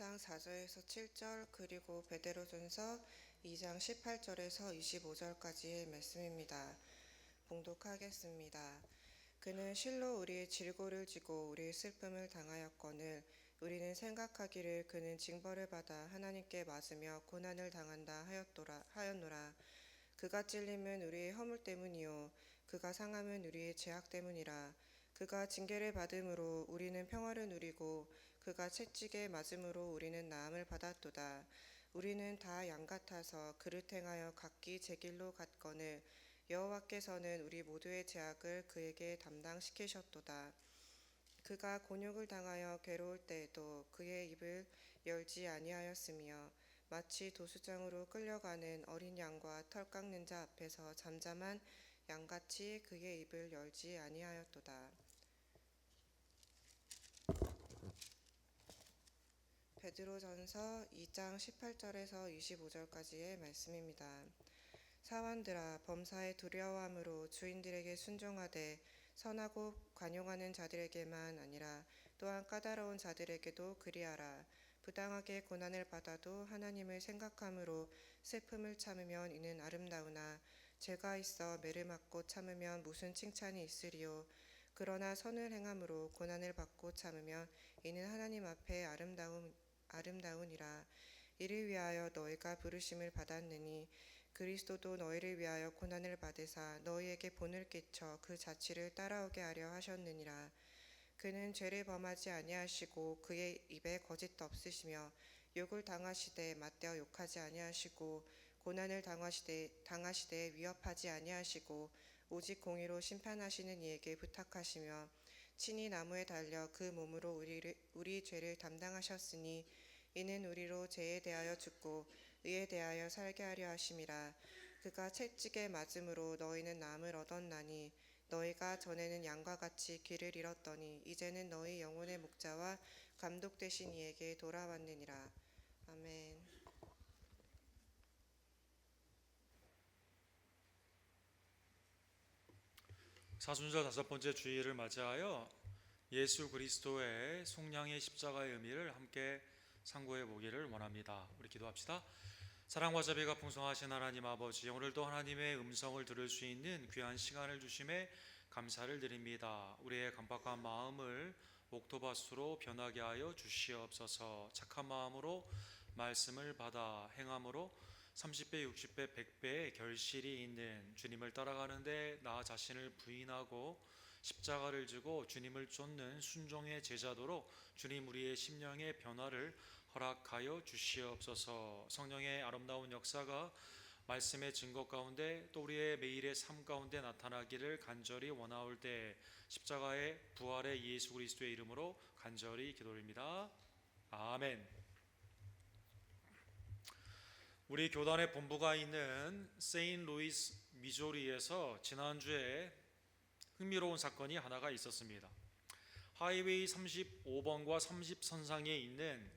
3장 4절에서 7절 그리고 베드로전서 2장 18절에서 25절까지의 말씀입니다. 봉독하겠습니다. 그는 실로 우리의 질고를 지고 우리의 슬픔을 당하였거늘 우리는 생각하기를 그는 징벌을 받아 하나님께 맞으며 고난을 당한다 하였노라. 그가 찔림은 우리의 허물 때문이요 그가 상함은 우리의 죄악 때문이라. 그가 징계를 받음으로 우리는 평화를 누리고 그가 채찍에 맞음으로 우리는 나음을 받았도다. 우리는 다 양 같아서 그를 행하여 각기 제 길로 갔거늘 여호와께서는 우리 모두의 죄악을 그에게 담당시키셨도다. 그가 곤욕을 당하여 괴로울 때에도 그의 입을 열지 아니하였으며 마치 도수장으로 끌려가는 어린 양과 털 깎는 자 앞에서 잠잠한 양같이 그의 입을 열지 아니하였도다. 베드로전서 2장 18절에서 25절까지의 말씀입니다. 사원들아, 범사에 두려워함으로 주인들에게 순종하되 선하고 관용하는 자들에게만 아니라 또한 까다로운 자들에게도 그리하라. 부당하게 고난을 받아도 하나님을 생각함으로 슬픔을 참으면 이는 아름다우나 죄가 있어 매를 맞고 참으면 무슨 칭찬이 있으리요. 그러나 선을 행함으로 고난을 받고 참으면 이는 하나님 앞에 아름다우니라. 이를 위하여 너희가 부르심을 받았느니 그리스도도 너희를 위하여 고난을 받으사 너희에게 본을 끼쳐 그 자취를 따라오게 하려 하셨느니라. 그는 죄를 범하지 아니하시고 그의 입에 거짓도 없으시며 욕을 당하시되 맞대어 욕하지 아니하시고 고난을 당하시되 위협하지 아니하시고 오직 공의로 심판하시는 이에게 부탁하시며 친히 나무에 달려 그 몸으로 우리 죄를 담당하셨으니 이는 우리로 죄에 대하여 죽고 의에 대하여 살게 하려 하심이라. 그가 채찍에 맞음으로 너희는 나음을 얻었나니 너희가 전에는 양과 같이 길을 잃었더니 이제는 너희 영혼의 목자와 감독 되신 이에게 돌아왔느니라. 아멘. 사순절 5번째 주일을 맞이하여 예수 그리스도의 속량의 십자가의 의미를 함께 상고해 보기를 원합니다. 우리 기도합시다. 사랑과 자비가 풍성하신 하나님 아버지, 오늘도 하나님의 음성을 들을 수 있는 귀한 시간을 주심에 감사를 드립니다. 우리의 간박한 마음을 옥토바스로 변하게 하여 주시옵소서. 착한 마음으로 말씀을 받아 행함으로 30배, 60배, 100배의 결실이 있는 주님을 따라가는데 나 자신을 부인하고 십자가를 지고 주님을 쫓는 순종의 제자도록 주님 우리의 심령의 변화를 허락하여 주시옵소서. 성령의 아름다운 역사가 말씀의 증거 가운데 또 우리의 매일의 삶 가운데 나타나기를 간절히 원하올 때 십자가의 부활의 예수 그리스도의 이름으로 간절히 기도드립니다. 아멘. 우리 교단의 본부가 있는 세인루이스 미조리에서 지난주에 흥미로운 사건이 하나가 있었습니다. 하이웨이 35번과 30선상에 있는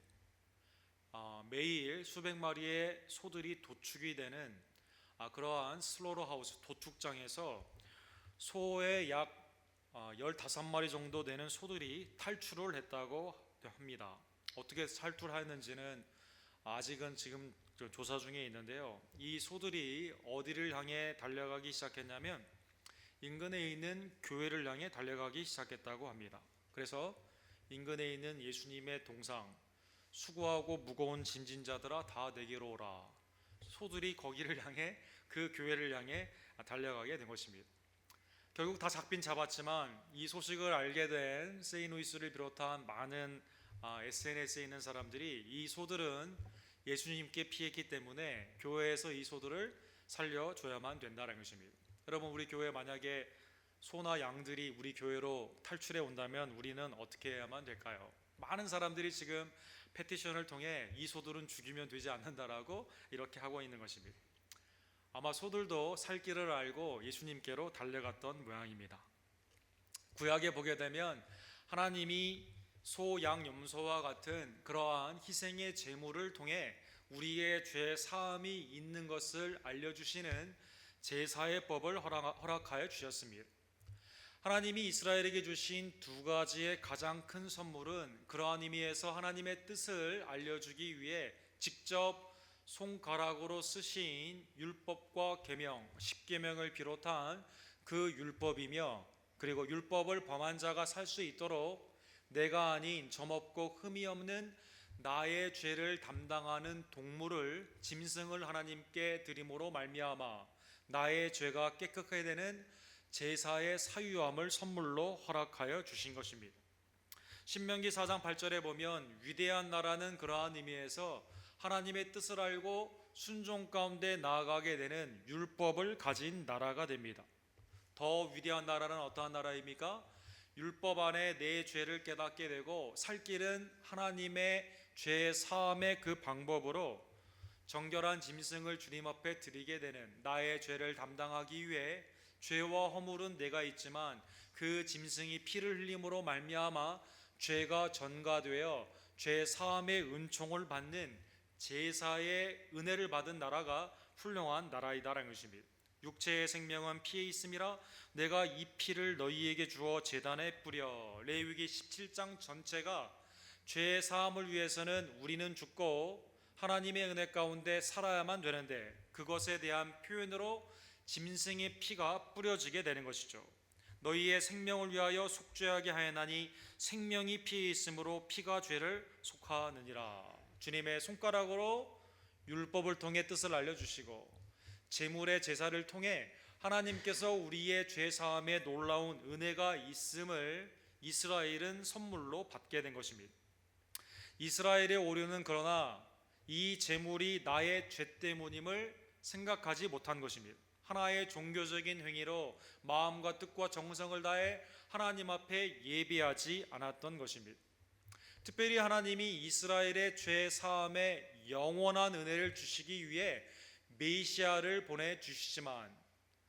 매일 수백 마리의 소들이 도축이 되는 그러한 슬로러하우스 도축장에서 소의 약 15마리 정도 되는 소들이 탈출을 했다고 합니다. 어떻게 탈출했는지는 아직은 지금 조사 중에 있는데요. 이 소들이 어디를 향해 달려가기 시작했냐면 인근에 있는 교회를 향해 달려가기 시작했다고 합니다. 그래서 인근에 있는 예수님의 동상, 수고하고 무거운 짐진 자들아 다 내게로 오라. 소들이 거기를 향해, 그 교회를 향해 달려가게 된 것입니다. 결국 다 잡긴 잡았지만 이 소식을 알게 된 세인루이스를 비롯한 많은 SNS에 있는 사람들이 이 소들은 예수님께 피했기 때문에 교회에서 이 소들을 살려줘야만 된다는 것입니다. 여러분, 우리 교회 만약에 소나 양들이 우리 교회로 탈출해 온다면 우리는 어떻게 해야만 될까요? 많은 사람들이 지금 페티션을 통해 이 소들은 죽이면 되지 않는다라고 이렇게 하고 있는 것입니다. 아마 소들도 살 길을 알고 예수님께로 달려갔던 모양입니다. 구약에 보게 되면 하나님이 소, 양, 염소와 같은 그러한 희생의 제물을 통해 우리의 죄 사함이 있는 것을 알려주시는 제사의 법을 허락하여 주셨습니다. 하나님이 이스라엘에게 주신 두 가지의 가장 큰 선물은 그러한 의미에서 하나님의 뜻을 알려주기 위해 직접 손가락으로 쓰신 율법과 계명, 십계명을 비롯한 그 율법이며, 그리고 율법을 범한 자가 살 수 있도록 내가 아닌 점없고 흠이 없는 나의 죄를 담당하는 동물을, 짐승을 하나님께 드림으로 말미암아 나의 죄가 깨끗하게 되는 제사의 사유함을 선물로 허락하여 주신 것입니다. 신명기 4장 8절에 보면 위대한 나라는 그러한 의미에서 하나님의 뜻을 알고 순종 가운데 나아가게 되는 율법을 가진 나라가 됩니다. 더 위대한 나라는 어떠한 나라입니까? 율법 안에 내 죄를 깨닫게 되고 살 길은 하나님의 죄 사함의 그 방법으로 정결한 짐승을 주님 앞에 드리게 되는, 나의 죄를 담당하기 위해 죄와 허물은 내가 있지만 그 짐승이 피를 흘림으로 말미암아 죄가 전가되어 죄 사함의 은총을 받는 제사의 은혜를 받은 나라가 훌륭한 나라이다라는 것입니다. 육체의 생명은 피에 있음이라 내가 이 피를 너희에게 주어 제단에 뿌려. 레위기 17장 전체가 죄 사함을 위해서는 우리는 죽고 하나님의 은혜 가운데 살아야만 되는데, 그것에 대한 표현으로 짐승의 피가 뿌려지게 되는 것이죠. 너희의 생명을 위하여 속죄하게 하였나니 생명이 피에 있으므로 피가 죄를 속하느니라. 주님의 손가락으로 율법을 통해 뜻을 알려주시고 제물의 제사를 통해 하나님께서 우리의 죄 사함에 놀라운 은혜가 있음을 이스라엘은 선물로 받게 된 것입니다. 이스라엘의 오류는 그러나 이 제물이 나의 죄 때문임을 생각하지 못한 것입니다. 하나의 종교적인 행위로 마음과 뜻과 정성을 다해 하나님 앞에 예배하지 않았던 것입니다. 특별히 하나님이 이스라엘의 죄 사함에 영원한 은혜를 주시기 위해 메시아를 보내주시지만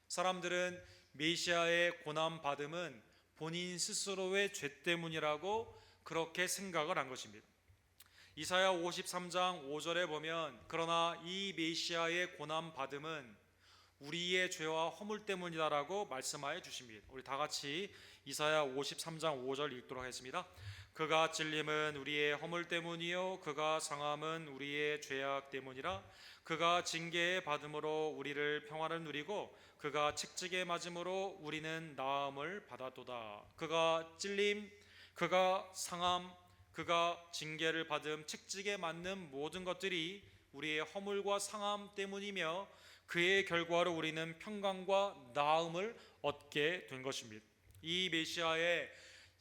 사람들은 메시아의 고난받음은 본인 스스로의 죄 때문이라고 그렇게 생각을 한 것입니다. 이사야 53장 5절에 보면 그러나 이 메시아의 고난받음은 우리의 죄와 허물 때문이다라고 말씀하여 주십니다. 우리 다 같이 이사야 53장 5절 읽도록 하겠습니다. 그가 찔림은 우리의 허물 때문이요 그가 상함은 우리의 죄악 때문이라. 그가 징계의 받음으로 우리를 평화를 누리고 그가 책찍에 맞음으로 우리는 나음을 받았도다. 그가 찔림, 그가 상함, 그가 징계를 받음, 책찍에 맞는 모든 것들이 우리의 허물과 상함 때문이며 그의 결과로 우리는 평강과 나음을 얻게 된 것입니다. 이 메시아의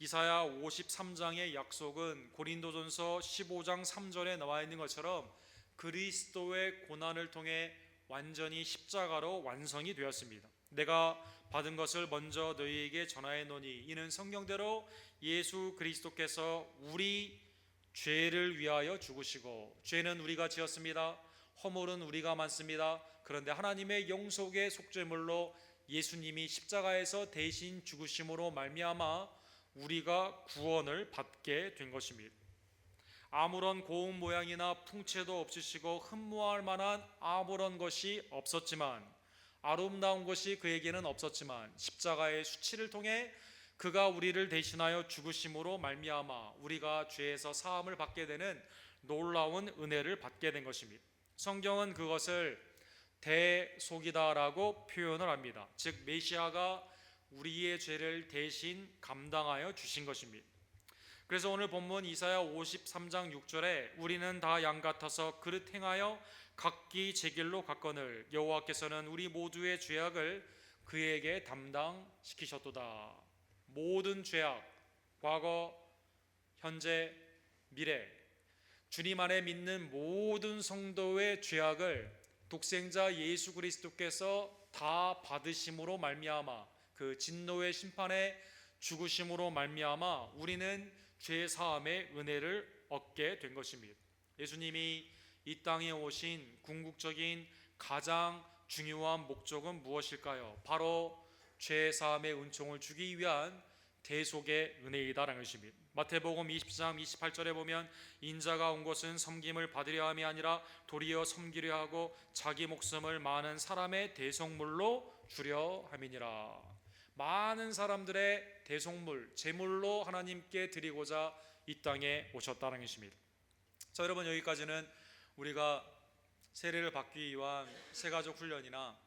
이사야 53장의 약속은 고린도전서 15장 3절에 나와 있는 것처럼 그리스도의 고난을 통해 완전히 십자가로 완성이 되었습니다. 내가 받은 것을 먼저 너희에게 전하였노니 이는 성경대로 예수 그리스도께서 우리 죄를 위하여 죽으시고, 죄는 우리가 지었습니다. 허물은 우리가 많습니다. 그런데 하나님의 영속의 속죄물로 예수님이 십자가에서 대신 죽으심으로 말미암아 우리가 구원을 받게 된 것입니다. 아무런 고운 모양이나 풍채도 없으시고 흠모할 만한 아무런 것이 없었지만, 아름다운 것이 그에게는 없었지만 십자가의 수치를 통해 그가 우리를 대신하여 죽으심으로 말미암아 우리가 죄에서 사함을 받게 되는 놀라운 은혜를 받게 된 것입니다. 성경은 그것을 대속이다라고 표현을 합니다. 즉 메시아가 우리의 죄를 대신 감당하여 주신 것입니다. 그래서 오늘 본문 이사야 53장 6절에 우리는 다 양 같아서 그릇 행하여 각기 제 길로 갔거늘 여호와께서는 우리 모두의 죄악을 그에게 담당시키셨도다. 모든 죄악, 과거, 현재, 미래, 주님 안에 믿는 모든 성도의 죄악을 독생자 예수 그리스도께서 다 받으심으로 말미암아 그 진노의 심판에 죽으심으로 말미암아 우리는 죄 사함의 은혜를 얻게 된 것입니다. 예수님이 이 땅에 오신 궁극적인 가장 중요한 목적은 무엇일까요? 바로 죄 사함의 은총을 주기 위한 대속의 은혜이다라는 것입니다. 마태복음 20장 28절에 보면 인자가 온 것은 섬김을 받으려 함이 아니라 도리어 섬기려 하고 자기 목숨을 많은 사람의 대속물로 주려 함이니라. 많은 사람들의 대속물, 제물로 하나님께 드리고자 이 땅에 오셨다는 것입니다. 자, 여러분, 여기까지는 우리가 세례를 받기 위한 세가족 훈련이나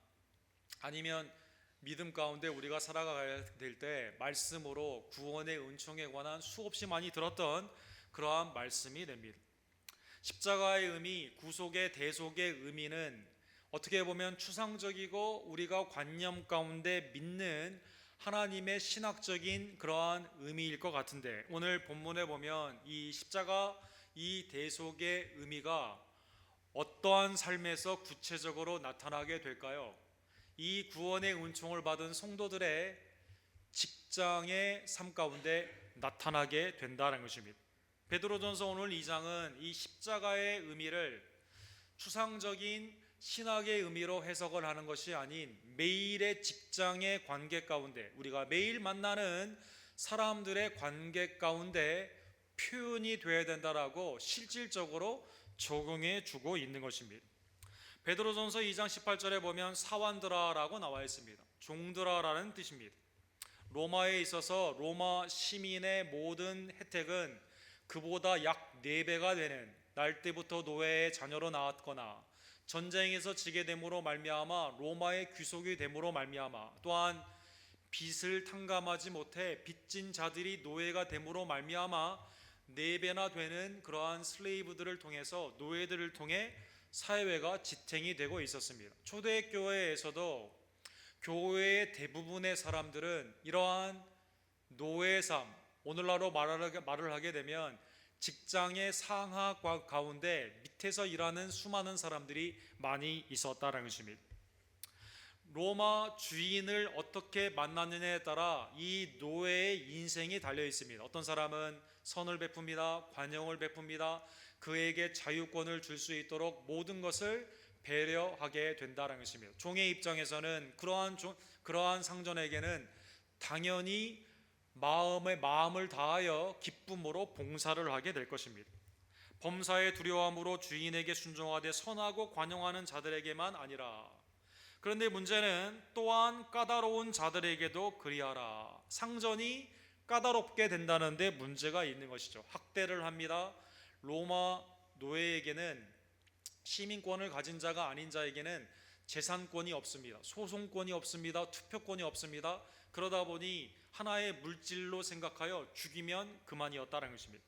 아니면 믿음 가운데 우리가 살아가야 될 때 말씀으로 구원의 은총에 관한 수없이 많이 들었던 그러한 말씀이 됩니다. 십자가의 의미, 구속의 대속의 의미는 어떻게 보면 추상적이고 우리가 관념 가운데 믿는 하나님의 신학적인 그러한 의미일 것 같은데, 오늘 본문에 보면 이 십자가, 이 대속의 의미가 어떠한 삶에서 구체적으로 나타나게 될까요? 이 구원의 은총을 받은 성도들의 직장의 삶 가운데 나타나게 된다는 것입니다. 베드로전서 오늘 2장은 이 십자가의 의미를 추상적인 신학의 의미로 해석을 하는 것이 아닌 매일의 직장의 관계 가운데, 우리가 매일 만나는 사람들의 관계 가운데 표현이 되어야 된다라고 실질적으로 적용해 주고 있는 것입니다. 베드로전서 2장 18절에 보면 사환들아라고 나와 있습니다. 종들아라는 뜻입니다. 로마에 있어서 로마 시민의 모든 혜택은 그보다 약 4배가 되는, 날 때부터 노예의 자녀로 나왔거나 전쟁에서 지게 됨으로 말미암아 로마의 귀속이 됨으로 말미암아, 또한 빚을 탕감하지 못해 빚진 자들이 노예가 됨으로 말미암아 4배나 되는 그러한 슬레이브들을 통해서, 노예들을 통해 사회가 지탱이 되고 있었습니다. 초대교회에서도 교회의 대부분의 사람들은 이러한 노예 삶, 오늘날로 말을 하게 되면 직장의 상하 가운데 밑에서 일하는 수많은 사람들이 많이 있었다는 것입니다. 로마 주인을 어떻게 만나느냐에 따라 이 노예의 인생이 달려 있습니다. 어떤 사람은 선을 베풉니다. 관용을 베풉니다. 그에게 자유권을 줄 수 있도록 모든 것을 배려하게 된다는 것입니다. 종의 입장에서는 그러한 상전에게는 당연히 마음을 다하여 기쁨으로 봉사를 하게 될 것입니다. 범사의 두려움으로 주인에게 순종하되 선하고 관용하는 자들에게만 아니라, 그런데 문제는 또한 까다로운 자들에게도 그리하라. 상전이 까다롭게 된다는데 문제가 있는 것이죠. 학대를 합니다. 로마 노예에게는, 시민권을 가진 자가 아닌 자에게는 재산권이 없습니다. 소송권이 없습니다. 투표권이 없습니다. 그러다 보니 하나의 물질로 생각하여 죽이면 그만이었다는 것입니다.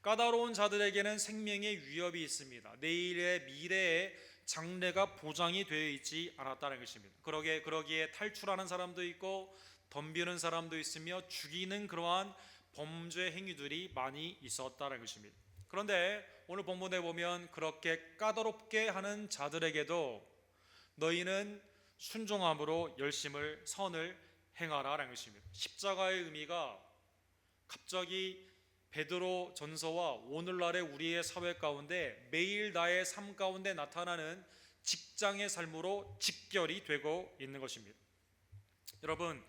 까다로운 자들에게는 생명의 위협이 있습니다. 내일의 미래의 장래가 보장이 되어 있지 않았다는 것입니다. 그러기에 탈출하는 사람도 있고 덤비는 사람도 있으며 죽이는 그러한 범죄 행위들이 많이 있었다는 것입니다. 그런데 오늘 본문에 보면 그렇게 까다롭게 하는 자들에게도 너희는 순종함으로 열심을, 선을 행하라라는 것입니다. 십자가의 의미가 갑자기 베드로 전서와 오늘날의 우리의 사회 가운데 매일 나의 삶 가운데 나타나는 직장의 삶으로 직결이 되고 있는 것입니다. 여러분,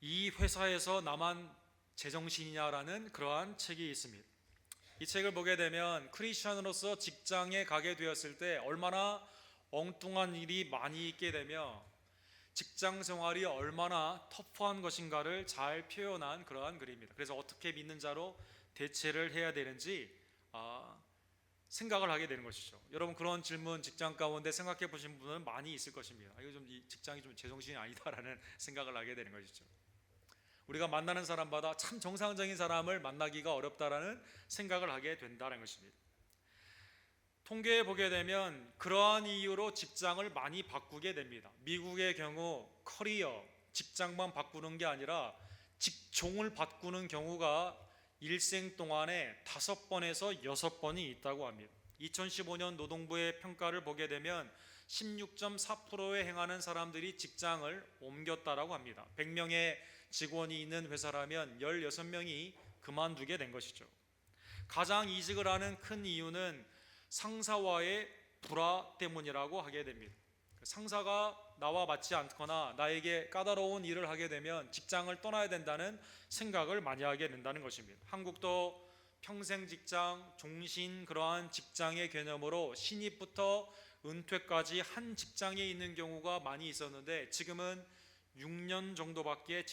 이 회사에서 나만 제정신이냐라는 그러한 책이 있습니다. 이 책을 보게 되면 크리스천으로서 직장에 가게 되었을 때 얼마나 엉뚱한 일이 많이 있게 되며 직장 생활이 얼마나 터프한 것인가를 잘 표현한 그러한 글입니다. 그래서 어떻게 믿는 자로 대체를 해야 되는지 생각을 하게 되는 것이죠. 여러분, 그런 질문 직장 가운데 생각해 보신 분은 많이 있을 것입니다. 이거 좀 이 직장이 좀 제정신이 아니다라는 생각을 하게 되는 것이죠. 우리가 만나는 사람마다 참 정상적인 사람을 만나기가 어렵다라는 생각을 하게 된다는 것입니다. 통계에 보게 되면 그러한 이유로 직장을 많이 바꾸게 됩니다. 미국의 경우 커리어, 직장만 바꾸는 게 아니라 직종을 바꾸는 경우가 일생 동안에 5번에서 6번이 있다고 합니다. 2015년 노동부의 평가를 보게 되면 16.4%에 행하는 사람들이 직장을 옮겼다라고 합니다. 100명의 직원이 있는 회사라면 16명이 그만두게 된 것이죠. 가장 이직을 하는 큰 이유는 상사와의 불화 때문이라고 하게 됩니다. 상사가 나와 맞지 않거나 나에게 까다로운 일을 하게 되면 직장을 떠나야 된다는 생각을 많이 하게 된다는 것입니다. 한국도 평생 직장, 종신 그러한 직장의 개념으로 신입부터 은퇴까지 한 직장에 있는 경우가 많이 있었는데 지금은 6년 정도밖에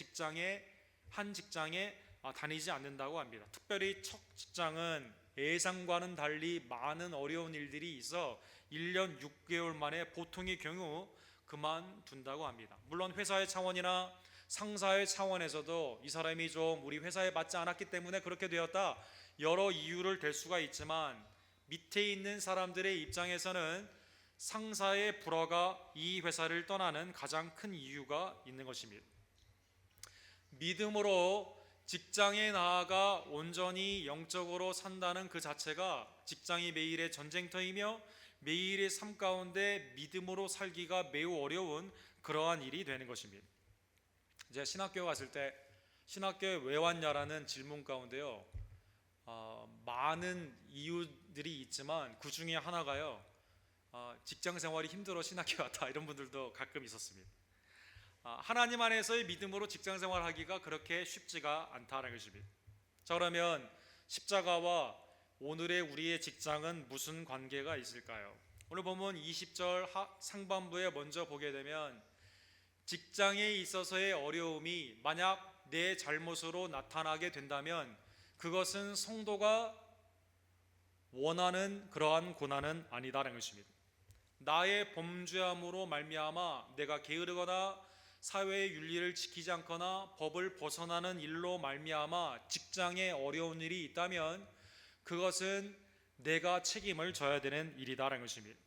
한 직장에 다니지 않는다고 합니다. 특별히 첫 직장은 예상과는 달리 많은 어려운 일들이 있어 1년 6개월 만에 보통의 경우 그만둔다고 합니다. 물론 회사의 차원이나 상사의 차원에서도 이 사람이 좀 우리 회사에 맞지 않았기 때문에 그렇게 되었다, 여러 이유를 댈 수가 있지만 밑에 있는 사람들의 입장에서는 상사의 불화가 이 회사를 떠나는 가장 큰 이유가 있는 것입니다. 믿음으로 직장에 나아가 온전히 영적으로 산다는 그 자체가 직장이 매일의 전쟁터이며 매일의 삶 가운데 믿음으로 살기가 매우 어려운 그러한 일이 되는 것입니다. 제가 신학교에 갔을 때 신학교에 왜 왔냐라는 질문 가운데요, 많은 이유들이 있지만 그 중에 하나가요, 직장 생활이 힘들어 신학교 왔다, 이런 분들도 가끔 있었습니다. 하나님 안에서의 믿음으로 직장 생활하기가 그렇게 쉽지가 않다는 것입니다. 자, 그러면 십자가와 오늘의 우리의 직장은 무슨 관계가 있을까요? 오늘 보면 20절 상반부에 먼저 보게 되면 직장에 있어서의 어려움이 만약 내 잘못으로 나타나게 된다면 그것은 성도가 원하는 그러한 고난은 아니다라는 것입니다. 나의 범죄함으로 말미암아 내가 게으르거나 사회의 윤리를 지키지 않거나 법을 벗어나는 일로 말미암아 직장에 어려운 일이 있다면 그것은 내가 책임을 져야 되는 일이다라는 것입니다.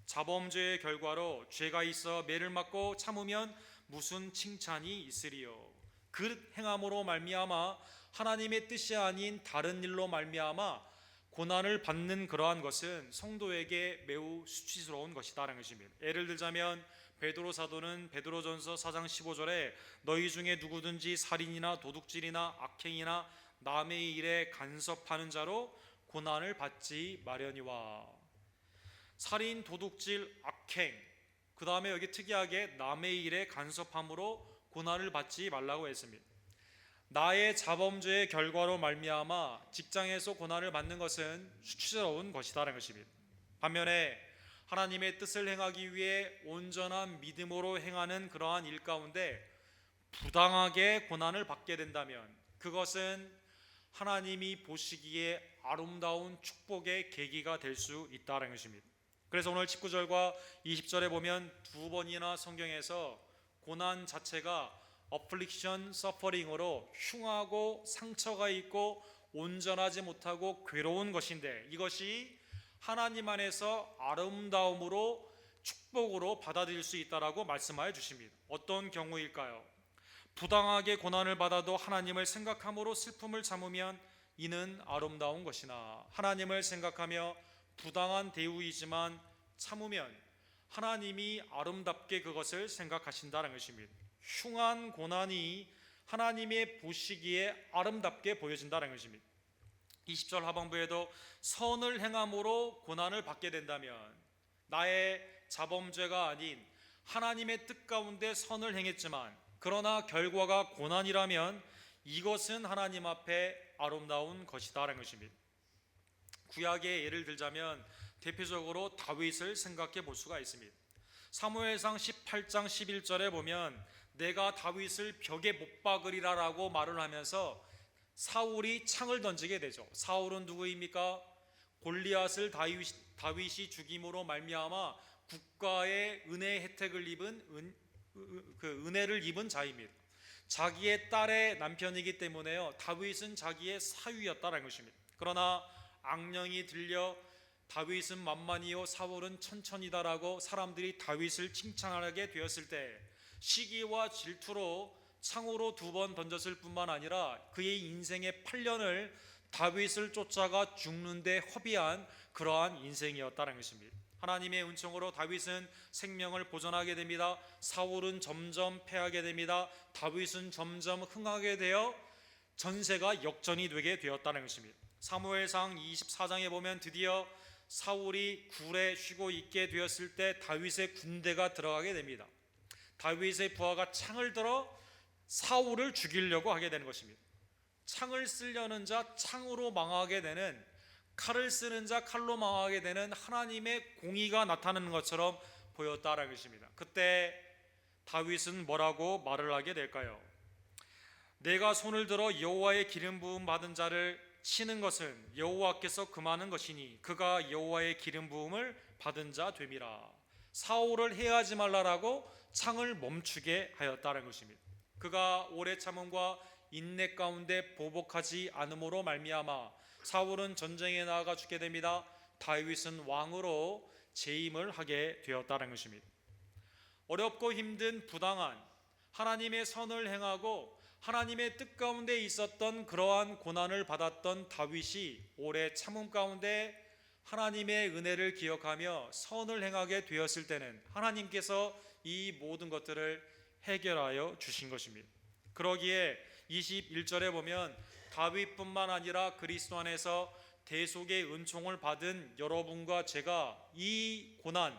자범죄의 결과로 죄가 있어 매를 맞고 참으면 무슨 칭찬이 있으리요. 그 행함으로 말미암아 하나님의 뜻이 아닌 다른 일로 말미암아 고난을 받는 그러한 것은 성도에게 매우 수치스러운 것이다라는 것입니다. 예를 들자면 베드로 사도는 베드로전서 4장 15절에 너희 중에 누구든지 살인이나 도둑질이나 악행이나 남의 일에 간섭하는 자로 고난을 받지 마려니와. 살인, 도둑질, 악행, 그 다음에 여기 특이하게 남의 일에 간섭함으로 고난을 받지 말라고 했습니다. 나의 자범죄의 결과로 말미암아 직장에서 고난을 받는 것은 수치스러운 것이다라는 것입니다. 반면에 하나님의 뜻을 행하기 위해 온전한 믿음으로 행하는 그러한 일 가운데 부당하게 고난을 받게 된다면 그것은 하나님이 보시기에 아름다운 축복의 계기가 될 수 있다는 것입니다. 그래서 오늘 19절과 20절에 보면 두 번이나 성경에서 고난 자체가 affliction, suffering으로 흉하고 상처가 있고 온전하지 못하고 괴로운 것인데 이것이 하나님 안에서 아름다움으로 축복으로 받아들일 수 있다라고 말씀하여 주십니다. 어떤 경우일까요? 부당하게 고난을 받아도 하나님을 생각함으로 슬픔을 참으면 이는 아름다운 것이나 하나님을 생각하며 부당한 대우이지만 참으면 하나님이 아름답게 그것을 생각하신다는 것입니다. 흉한 고난이 하나님의 보시기에 아름답게 보여진다는 것입니다. 20절 하반부에도 선을 행함으로 고난을 받게 된다면 나의 자범죄가 아닌 하나님의 뜻 가운데 선을 행했지만 그러나 결과가 고난이라면 이것은 하나님 앞에 아름다운 것이다라는 것입니다. 구약의 예를 들자면 대표적으로 다윗을 생각해 볼 수가 있습니다. 사무엘상 18장 11절에 보면 내가 다윗을 벽에 못 박으리라라고 말을 하면서 사울이 창을 던지게 되죠. 사울은 누구입니까? 골리앗을 다윗이 죽임으로 말미암아 국가의 은혜 혜택을 입은 은혜를 입은 자입니다. 자기의 딸의 남편이기 때문에요. 다윗은 자기의 사위였다는 것입니다. 그러나 악령이 들려 다윗은 만만이요 사울은 천천히다라고 사람들이 다윗을 칭찬하게 되었을 때 시기와 질투로 창으로 2번 던졌을 뿐만 아니라 그의 인생의 8년을 다윗을 쫓아가 죽는데 허비한 그러한 인생이었다는 것입니다. 하나님의 은총으로 다윗은 생명을 보존하게 됩니다. 사울은 점점 패하게 됩니다. 다윗은 점점 흥하게 되어 전세가 역전이 되게 되었다는 것입니다. 사무엘상 24장에 보면 드디어 사울이 굴에 쉬고 있게 되었을 때 다윗의 군대가 들어가게 됩니다. 다윗의 부하가 창을 들어 사울을 죽이려고 하게 되는 것입니다. 창을 쓰려는 자 창으로 망하게 되는, 칼을 쓰는 자 칼로 망하게 되는 하나님의 공의가 나타나는 것처럼 보였다라는 것입니다. 그때 다윗은 뭐라고 말을 하게 될까요? 내가 손을 들어 여호와의 기름 부음 받은 자를 치는 것은 여호와께서 금하는 것이니 그가 여호와의 기름 부음을 받은 자 됨이라. 사울을 해하지 말라라고 창을 멈추게 하였다는 것입니다. 그가 오래 참음과 인내 가운데 보복하지 않음으로 말미암아 사울은 전쟁에 나아가 죽게 됩니다. 다윗은 왕으로 재임을 하게 되었다는 것입니다. 어렵고 힘든 부당한 하나님의 선을 행하고 하나님의 뜻 가운데 있었던 그러한 고난을 받았던 다윗이 오래 참음 가운데 하나님의 은혜를 기억하며 선을 행하게 되었을 때는 하나님께서 이 모든 것들을 해결하여 주신 것입니다. 그러기에 21절에 보면 다윗뿐만 아니라 그리스도 안에서 대속의 은총을 받은 여러분과 제가 이 고난,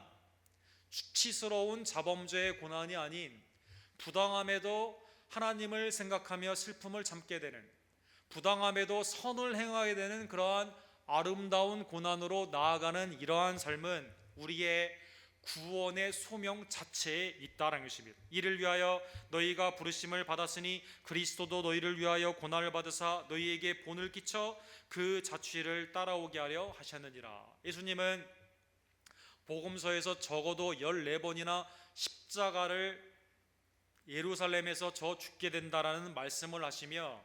수치스러운 자범죄의 고난이 아닌 부당함에도 하나님을 생각하며 슬픔을 참게 되는, 부당함에도 선을 행하게 되는 그러한 아름다운 고난으로 나아가는 이러한 삶은 우리의 구원의 소명 자체에 있다는 것입니다. 이를 위하여 너희가 부르심을 받았으니 그리스도도 너희를 위하여 고난을 받으사 너희에게 본을 끼쳐 그 자취를 따라오게 하려 하셨느니라. 예수님은 복음서에서 적어도 14번이나 십자가를 예루살렘에서 저 죽게 된다라는 말씀을 하시며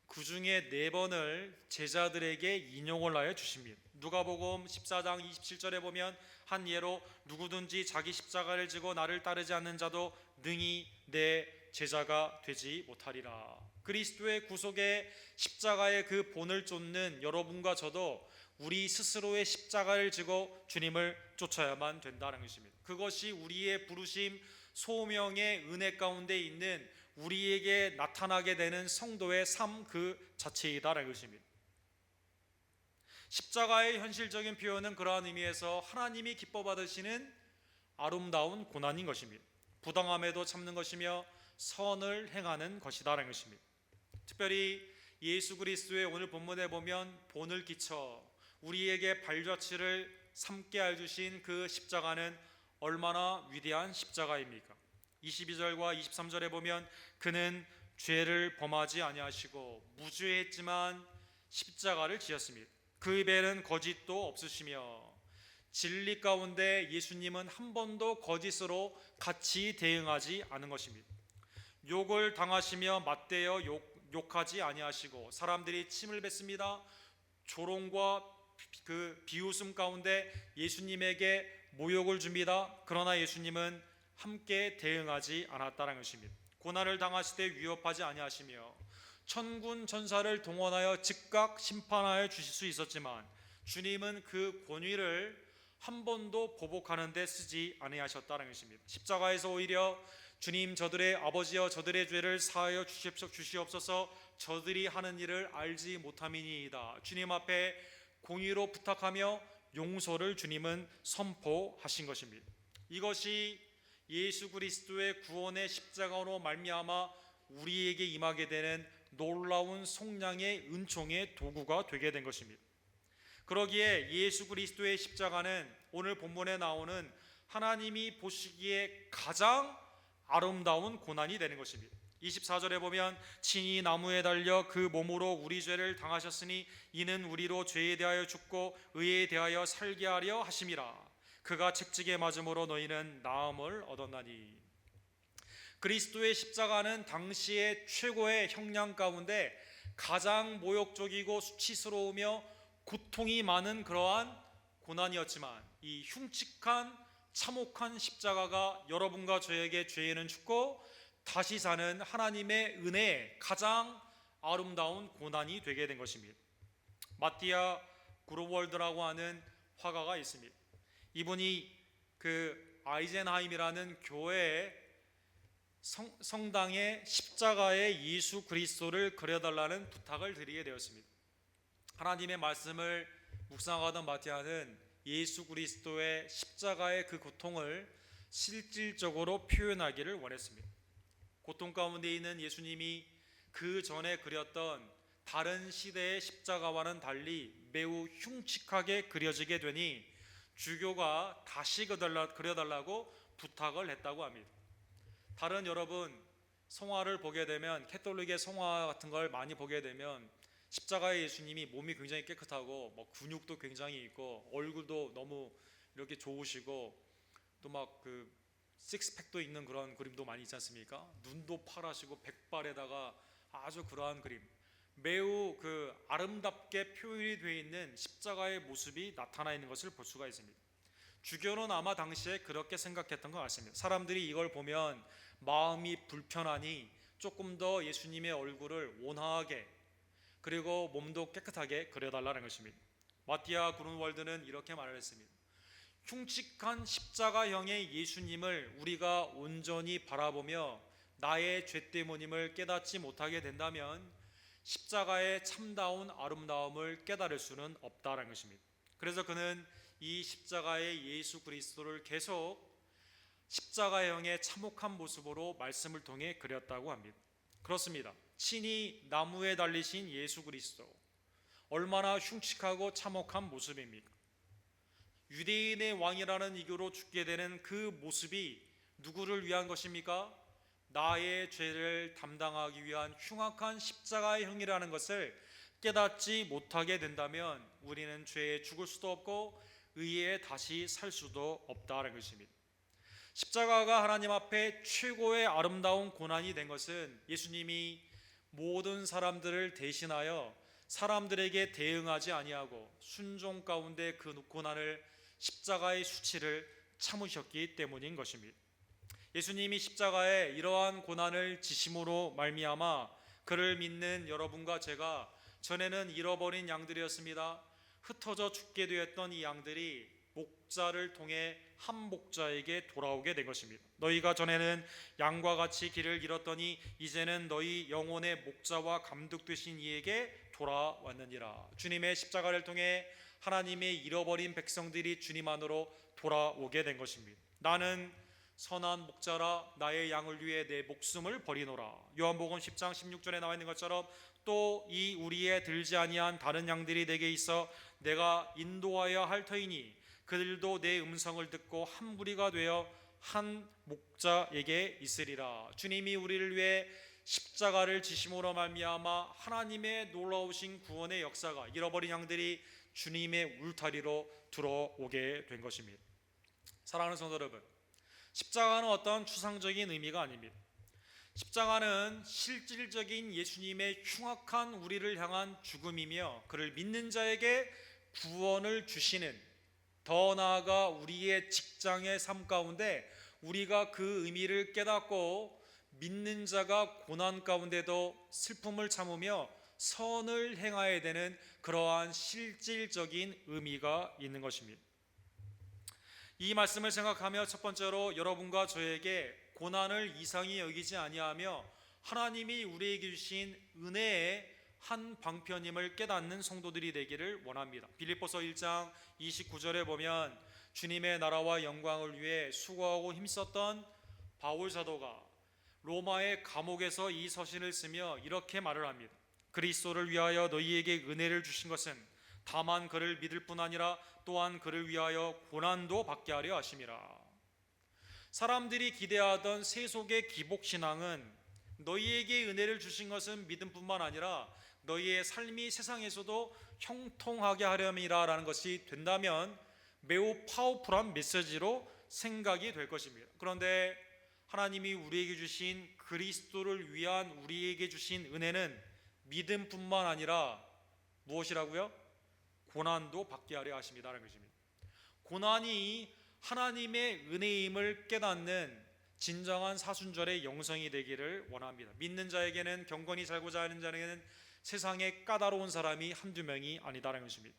그 중에 4번을 제자들에게 인용을 하여 주십니다. 누가복음 14장 27절에 보면 한 예로 누구든지 자기 십자가를 지고 나를 따르지 않는 자도 능히 내 제자가 되지 못하리라. 그리스도의 구속의 십자가의 그 본을 쫓는 여러분과 저도 우리 스스로의 십자가를 지고 주님을 쫓아야만 된다는 것입니다. 그것이 우리의 부르심 소명의 은혜 가운데 있는 우리에게 나타나게 되는 성도의 삶 그 자체이다라는 것입니다. 십자가의 현실적인 표현은 그러한 의미에서 하나님이 기뻐 받으시는 아름다운 고난인 것입니다. 부당함에도 참는 것이며 선을 행하는 것이다라는 것입니다. 특별히 예수 그리스도의 오늘 본문에 보면 본을 끼쳐 우리에게 발자취를 삼게 해주신 그 십자가는 얼마나 위대한 십자가입니까? 22절과 23절에 보면 그는 죄를 범하지 아니하시고 무죄했지만 십자가를 지었습니다. 그 입에는 거짓도 없으시며 진리 가운데 예수님은 한 번도 거짓으로 같이 대응하지 않은 것입니다. 욕을 당하시며 맞대어 욕하지 아니하시고 사람들이 침을 뱉습니다. 조롱과 그 비웃음 가운데 예수님에게 모욕을 줍니다. 그러나 예수님은 함께 대응하지 않았다는 것입니다. 고난을 당하실 때 위협하지 아니하시며 천군 천사를 동원하여 즉각 심판하여 주실 수 있었지만 주님은 그 권위를 한 번도 보복하는 데 쓰지 아니하셨다는 것입니다. 십자가에서 오히려 주님 저들의 아버지여 저들의 죄를 사하여 주시옵소서 저들이 하는 일을 알지 못함이니이다. 주님 앞에 공의로 부탁하며 용서를 주님은 선포하신 것입니다. 이것이 예수 그리스도의 구원의 십자가로 말미암아 우리에게 임하게 되는 놀라운 속량의 은총의 도구가 되게 된 것입니다. 그러기에 예수 그리스도의 십자가는 오늘 본문에 나오는 하나님이 보시기에 가장 아름다운 고난이 되는 것입니다. 24절에 보면 친히 나무에 달려 그 몸으로 우리 죄를 당하셨으니 이는 우리로 죄에 대하여 죽고 의에 대하여 살게 하려 하심이라. 그가 채찍에 맞음으로 너희는 나음을 얻었나니. 그리스도의 십자가는 당시의 최고의 형량 가운데 가장 모욕적이고 수치스러우며 고통이 많은 그러한 고난이었지만 이 흉측한 참혹한 십자가가 여러분과 저에게 죄에는 죽고 다시 사는 하나님의 은혜의 가장 아름다운 고난이 되게 된 것입니다. 마티아 그로월드라고 하는 화가가 있습니다. 이분이 그 아이젠하임이라는 교회의 성당에 십자가의 예수 그리스도를 그려달라는 부탁을 드리게 되었습니다. 하나님의 말씀을 묵상하던 마티아는 예수 그리스도의 십자가의 그 고통을 실질적으로 표현하기를 원했습니다. 고통 가운데 있는 예수님이 그 전에 그렸던 다른 시대의 십자가와는 달리 매우 흉측하게 그려지게 되니 주교가 다시 그려달라고 부탁을 했다고 합니다. 다른 여러분 성화를 보게 되면, 캐톨릭의 성화 같은 걸 많이 보게 되면 십자가의 예수님이 몸이 굉장히 깨끗하고 뭐 근육도 굉장히 있고 얼굴도 너무 이렇게 좋으시고 또 막 그 식스팩도 있는 그런 그림도 많이 있지 않습니까? 눈도 파라시고 백발에다가 아주 그러한 그림, 매우 그 아름답게 표현이 되어 있는 십자가의 모습이 나타나 있는 것을 볼 수가 있습니다. 주교는 아마 당시에 그렇게 생각했던 것 같습니다. 사람들이 이걸 보면 마음이 불편하니 조금 더 예수님의 얼굴을 온화하게 그리고 몸도 깨끗하게 그려달라는 것입니다. 마티아 그룬월드는 이렇게 말을 했습니다. 흉측한 십자가형의 예수님을 우리가 온전히 바라보며 나의 죄 때문임을 깨닫지 못하게 된다면 십자가의 참다운 아름다움을 깨달을 수는 없다는 것입니다. 그래서 그는 이 십자가의 예수 그리스도를 계속 십자가형의 참혹한 모습으로 말씀을 통해 그렸다고 합니다. 그렇습니다. 친히 나무에 달리신 예수 그리스도, 얼마나 흉측하고 참혹한 모습입니까? 유대인의 왕이라는 이유로 죽게 되는 그 모습이 누구를 위한 것입니까? 나의 죄를 담당하기 위한 흉악한 십자가의 형이라는 것을 깨닫지 못하게 된다면 우리는 죄에 죽을 수도 없고 의에 다시 살 수도 없다는 것입니다. 십자가가 하나님 앞에 최고의 아름다운 고난이 된 것은 예수님이 모든 사람들을 대신하여 사람들에게 대응하지 아니하고 순종 가운데 그 고난을 십자가의 수치를 참으셨기 때문인 것입니다. 예수님이 십자가에 이러한 고난을 지심으로 말미암아 그를 믿는 여러분과 제가, 전에는 잃어버린 양들이었습니다. 흩어져 죽게 되었던 이 양들이 목자를 통해 한 목자에게 돌아오게 된 것입니다. 너희가 전에는 양과 같이 길을 잃었더니 이제는 너희 영혼의 목자와 감독 되신 이에게 돌아왔느니라. 주님의 십자가를 통해 하나님의 잃어버린 백성들이 주님 안으로 돌아오게 된 것입니다. 나는 선한 목자라 나의 양을 위해 내 목숨을 버리노라. 요한복음 10장 16절에 나와 있는 것처럼 또 이 우리에 들지 아니한 다른 양들이 내게 있어 내가 인도하여 할 터이니 그들도 내 음성을 듣고 한 무리가 되어 한 목자에게 있으리라. 주님이 우리를 위해 십자가를 지심으로 말미암아 하나님의 놀라우신 구원의 역사가 잃어버린 양들이 주님의 울타리로 들어오게 된 것입니다. 사랑하는 성도 여러분, 십자가는 어떤 추상적인 의미가 아닙니다. 십자가는 실질적인 예수님의 흉악한 우리를 향한 죽음이며 그를 믿는 자에게 구원을 주시는, 더 나아가 우리의 직장의 삶 가운데 우리가 그 의미를 깨닫고 믿는 자가 고난 가운데도 슬픔을 참으며 선을 행하여야 되는 그러한 실질적인 의미가 있는 것입니다. 이 말씀을 생각하며 첫 번째로 여러분과 저에게 고난을 이상히 여기지 아니하며 하나님이 우리에게 주신 은혜의 한 방편임을 깨닫는 성도들이 되기를 원합니다. 빌립보서 1장 29절에 보면 주님의 나라와 영광을 위해 수고하고 힘썼던 바울 사도가 로마의 감옥에서 이 서신을 쓰며 이렇게 말을 합니다. 그리스도를 위하여 너희에게 은혜를 주신 것은 다만 그를 믿을 뿐 아니라 또한 그를 위하여 고난도 받게 하려 하심이라. 사람들이 기대하던 세속의 기복신앙은 너희에게 은혜를 주신 것은 믿음뿐만 아니라 너희의 삶이 세상에서도 형통하게 하렴이라 라는 것이 된다면 매우 파워풀한 메시지로 생각이 될 것입니다. 그런데 하나님이 우리에게 주신 그리스도를 위한 우리에게 주신 은혜는 믿음뿐만 아니라 무엇이라고요? 고난도 받게 하려 하십니다라는 것입니다. 고난이 하나님의 은혜임을 깨닫는 진정한 사순절의 영성이 되기를 원합니다. 믿는 자에게는, 경건히 살고자 하는 자에게는 세상에 까다로운 사람이 한두 명이 아니다라는 것입니다.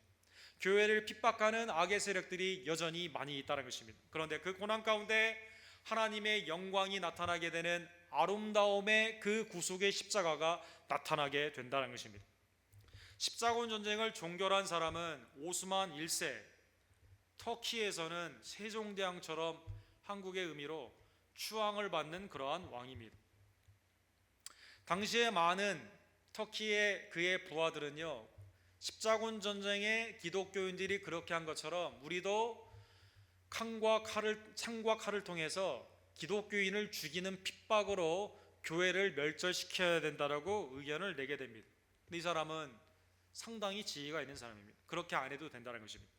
교회를 핍박하는 악의 세력들이 여전히 많이 있다는 것입니다. 그런데 그 고난 가운데 하나님의 영광이 나타나게 되는 아름다움의 그 구속의 십자가가 나타나게 된다는 것입니다. 십자군 전쟁을 종결한 사람은 오스만 1세, 터키에서는 세종대왕처럼 한국의 의미로 추앙을 받는 그러한 왕입니다. 당시에 많은 터키의 그의 부하들은요, 십자군 전쟁에 기독교인들이 그렇게 한 것처럼 우리도 창과 칼을 통해서 기독교인을 죽이는 핍박으로 교회를 멸절시켜야 된다라고 의견을 내게 됩니다. 근데 이 사람은 상당히 지혜가 있는 사람입니다. 그렇게 안 해도 된다는 것입니다.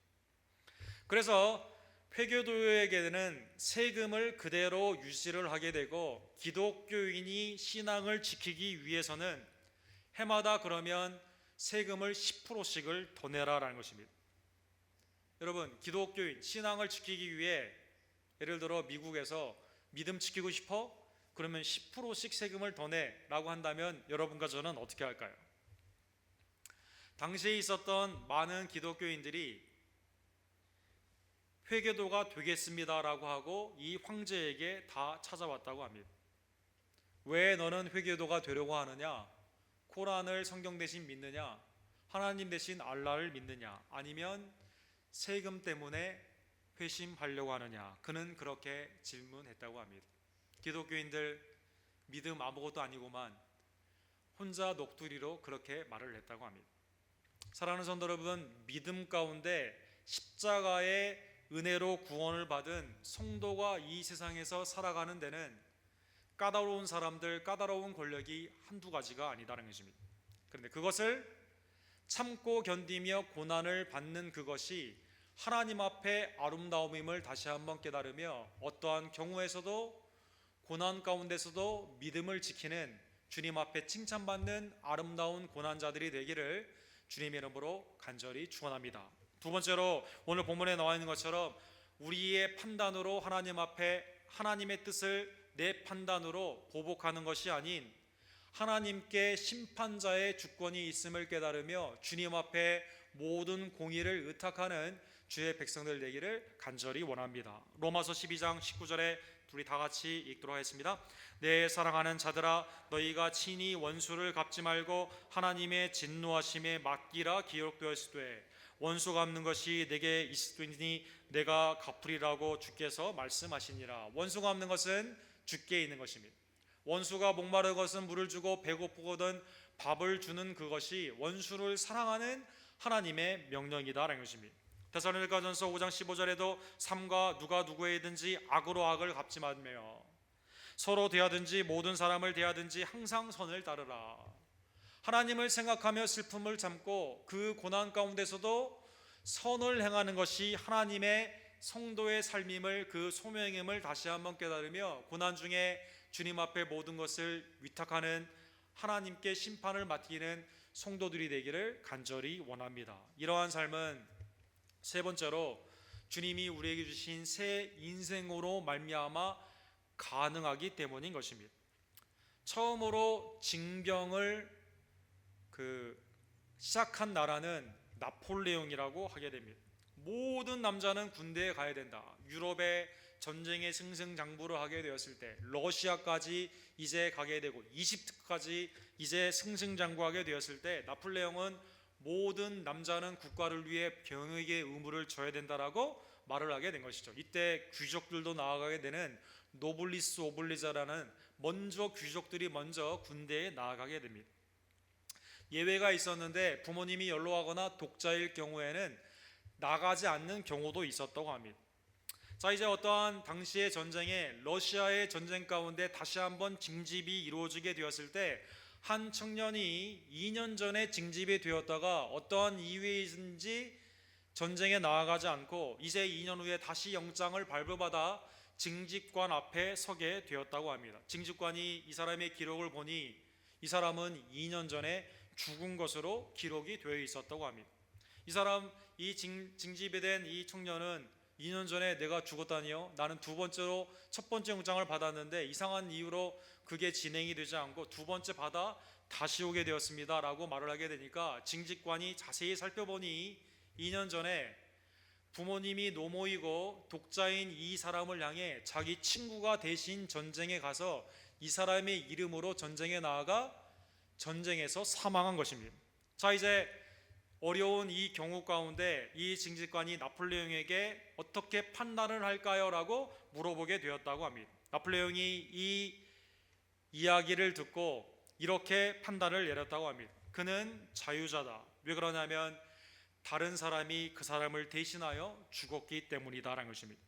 그래서 회교도에게는 세금을 그대로 유지를 하게 되고, 기독교인이 신앙을 지키기 위해서는 해마다 그러면 세금을 10%씩을 더 내라라는 것입니다. 여러분, 기독교인 신앙을 지키기 위해 예를 들어 미국에서 믿음 지키고 싶어? 그러면 10%씩 세금을 더 내라고 한다면 여러분과 저는 어떻게 할까요? 당시에 있었던 많은 기독교인들이 회개도가 되겠습니다라고 하고 이 황제에게 다 찾아왔다고 합니다. 왜 너는 회개도가 되려고 하느냐? 코란을 성경 대신 믿느냐? 하나님 대신 알라를 믿느냐? 아니면 세금 때문에 회심하려고 하느냐? 그는 그렇게 질문했다고 합니다. 기독교인들 믿음 아무것도 아니고만 혼자 녹두리로 그렇게 말을 했다고 합니다. 사랑하는 성도 여러분, 믿음 가운데 십자가의 은혜로 구원을 받은 성도가 이 세상에서 살아가는 데는 까다로운 사람들, 까다로운 권력이 한두 가지가 아니다라는 것입니다. 그런데 그것을 참고 견디며 고난을 받는 그것이 하나님 앞에 아름다움임을 다시 한번 깨달으며 어떠한 경우에서도 고난 가운데서도 믿음을 지키는 주님 앞에 칭찬받는 아름다운 고난자들이 되기를 주님의 이름으로 간절히 축원합니다. 두 번째로 오늘 본문에 나와 있는 것처럼 우리의 판단으로 하나님 앞에 하나님의 뜻을 내 판단으로 보복하는 것이 아닌 하나님께 심판자의 주권이 있음을 깨달으며 주님 앞에 모든 공의를 의탁하는 주의 백성들 되기를 간절히 원합니다. 로마서 12장 19절에 우리 다 같이 읽도록 하겠습니다. 내 사랑하는 자들아, 너희가 친히 원수를 갚지 말고 하나님의 진노하심에 맡기라 기록되었으되 원수 갚는 것이 내게 있으니 내가 갚으리라고 주께서 말씀하시니라. 원수 갚는 것은 주께 있는 것입니다. 원수가 목마른 것은 물을 주고 배고프거든 밥을 주는 그것이 원수를 사랑하는 하나님의 명령이다라는 것입니다. 데살로니가전서 5장 15절에도 삼가 누가 누구에든지 악으로 악을 갚지 말며 서로 대하든지 모든 사람을 대하든지 항상 선을 따르라. 하나님을 생각하며 슬픔을 참고 그 고난 가운데서도 선을 행하는 것이 하나님의 성도의 삶임을, 그 소명임을 다시 한번 깨달으며 고난 중에 주님 앞에 모든 것을 위탁하는 하나님께 심판을 맡기는 성도들이 되기를 간절히 원합니다. 이러한 삶은 세 번째로 주님이 우리에게 주신 새 인생으로 말미암아 가능하기 때문인 것입니다. 처음으로 징병을 시작한 나라는 나폴레옹이라고 하게 됩니다. 모든 남자는 군대에 가야 된다. 유럽의 전쟁에 승승장구를 하게 되었을 때 러시아까지 이제 가게 되고 이집트까지 이제 승승장구하게 되었을 때 나폴레옹은 모든 남자는 국가를 위해 병역의 의무를 져야 된다라고 말을 하게 된 것이죠. 이때 귀족들도 나아가게 되는 노블리스 오블리자라는 귀족들이 먼저 군대에 나아가게 됩니다. 예외가 있었는데 부모님이 연로하거나 독자일 경우에는 나가지 않는 경우도 있었다고 합니다. 자, 이제 어떠한 당시의 전쟁에 러시아의 전쟁 가운데 다시 한번 징집이 이루어지게 되었을 때 한 청년이 2년 전에 징집이 되었다가 어떠한 이유에든지 전쟁에 나아가지 않고 이제 2년 후에 다시 영장을 발부받아 징집관 앞에 서게 되었다고 합니다. 징집관이 이 사람의 기록을 보니 이 사람은 2년 전에 죽은 것으로 기록이 되어 있었다고 합니다. 이 징집이 된 이 청년은 2년 전에 내가 죽었다니요? 나는 첫 번째 영장을 받았는데 이상한 이유로 그게 진행이 되지 않고 두 번째 받아 다시 오게 되었습니다 라고 말을 하게 되니까 징집관이 자세히 살펴보니 2년 전에 부모님이 노모이고 독자인 이 사람을 향해 자기 친구가 대신 전쟁에 가서 이 사람의 이름으로 전쟁에 나아가 전쟁에서 사망한 것입니다. 자, 이제 어려운 이 경우 가운데 이 징집관이 나폴레옹에게 어떻게 판단을 할까요? 라고 물어보게 되었다고 합니다. 나폴레옹이 이 이야기를 듣고 이렇게 판단을 내렸다고 합니다. 그는 자유자다. 왜 그러냐면 다른 사람이 그 사람을 대신하여 죽었기 때문이다라는 것입니다.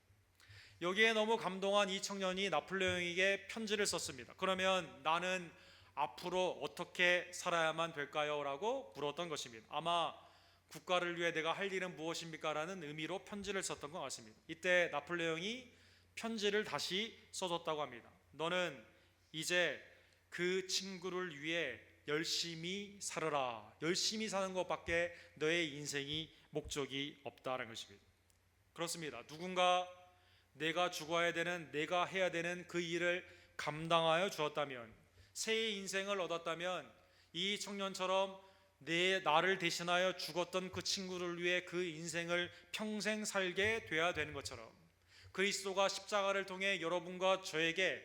여기에 너무 감동한 이 청년이 나폴레옹에게 편지를 썼습니다. 그러면 나는 앞으로 어떻게 살아야만 될까요? 라고 물었던 것입니다. 아마 국가를 위해 내가 할 일은 무엇입니까? 라는 의미로 편지를 썼던 것 같습니다. 이때 나폴레옹이 편지를 다시 써줬다고 합니다. 너는 이제 그 친구를 위해 열심히 살아라. 열심히 사는 것밖에 너의 인생이 목적이 없다는 것입니다. 그렇습니다. 누군가 내가 죽어야 되는, 내가 해야 되는 그 일을 감당하여 주었다면, 새 인생을 얻었다면, 이 청년처럼 나를 대신하여 죽었던 그 친구를 위해 그 인생을 평생 살게 돼야 되는 것처럼, 그리스도가 십자가를 통해 여러분과 저에게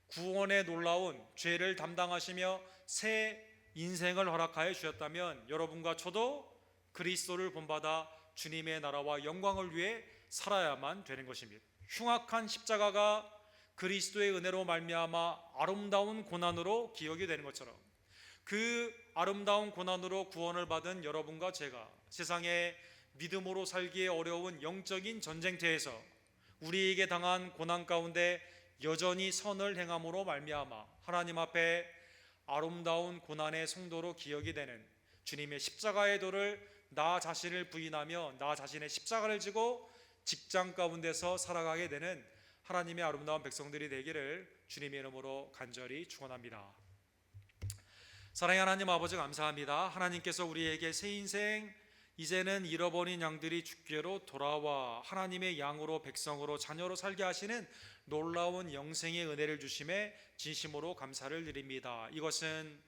구원의 놀라운 죄를 담당하시며 새 인생을 허락하여 주셨다면, 여러분과 저도 그리스도를 본받아 주님의 나라와 영광을 위해 살아야만 되는 것입니다. 흉악한 십자가가 그리스도의 은혜로 말미암아 아름다운 고난으로 기억이 되는 것처럼, 그 아름다운 고난으로 구원을 받은 여러분과 제가 세상에 믿음으로 살기에 어려운 영적인 전쟁터에서 우리에게 당한 고난 가운데 여전히 선을 행함으로 말미암아 하나님 앞에 아름다운 고난의 성도로 기억이 되는 주님의 십자가의 도를 나 자신을 부인하며 나 자신의 십자가를 지고 직장 가운데서 살아가게 되는 하나님의 아름다운 백성들이 되기를 주님의 이름으로 간절히 축원합니다. 사랑의 하나님 아버지, 감사합니다. 하나님께서 우리에게 새 인생, 이제는 잃어버린 양들이 주께로 돌아와 하나님의 양으로, 백성으로, 자녀로 살게 하시는 놀라운 영생의 은혜를 주심에 진심으로 감사를 드립니다. 이것은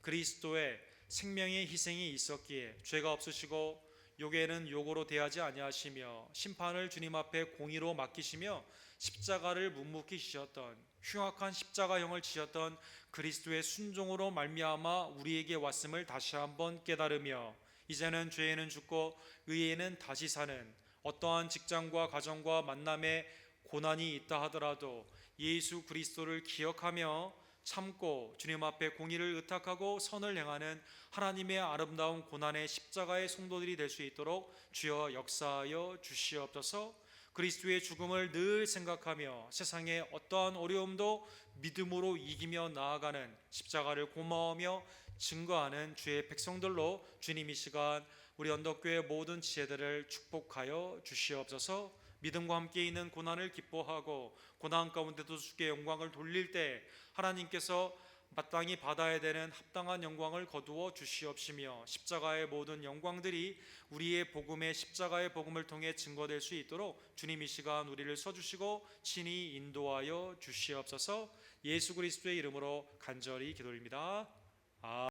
그리스도의 생명의 희생이 있었기에 죄가 없으시고 욕에는 욕으로 대하지 아니하시며 심판을 주님 앞에 공의로 맡기시며 십자가를 묵묵히 지셨던, 흉악한 십자가형을 지었던 그리스도의 순종으로 말미암아 우리에게 왔음을 다시 한번 깨달으며 이제는 죄에는 죽고 의에는 다시 사는, 어떠한 직장과 가정과 만남에 고난이 있다 하더라도 예수 그리스도를 기억하며 참고 주님 앞에 공의를 의탁하고 선을 행하는 하나님의 아름다운 고난의 십자가의 성도들이 될 수 있도록 주여 역사하여 주시옵소서. 그리스도의 죽음을 늘 생각하며 세상의 어떠한 어려움도 믿음으로 이기며 나아가는, 십자가를 고마워하며 증거하는 주의 백성들로 주님 이 시간 우리 언덕교회 모든 지체들을 축복하여 주시옵소서. 믿음과 함께 있는 고난을 기뻐하고 고난 가운데도 주께 영광을 돌릴 때 하나님께서 마땅히 받아야 되는 합당한 영광을 거두어 주시옵시며 십자가의 모든 영광들이 우리의 복음의 십자가의 복음을 통해 증거될 수 있도록 주님 이 시간 우리를 써주시고 친히 인도하여 주시옵소서. 예수 그리스도의 이름으로 간절히 기도드립니다.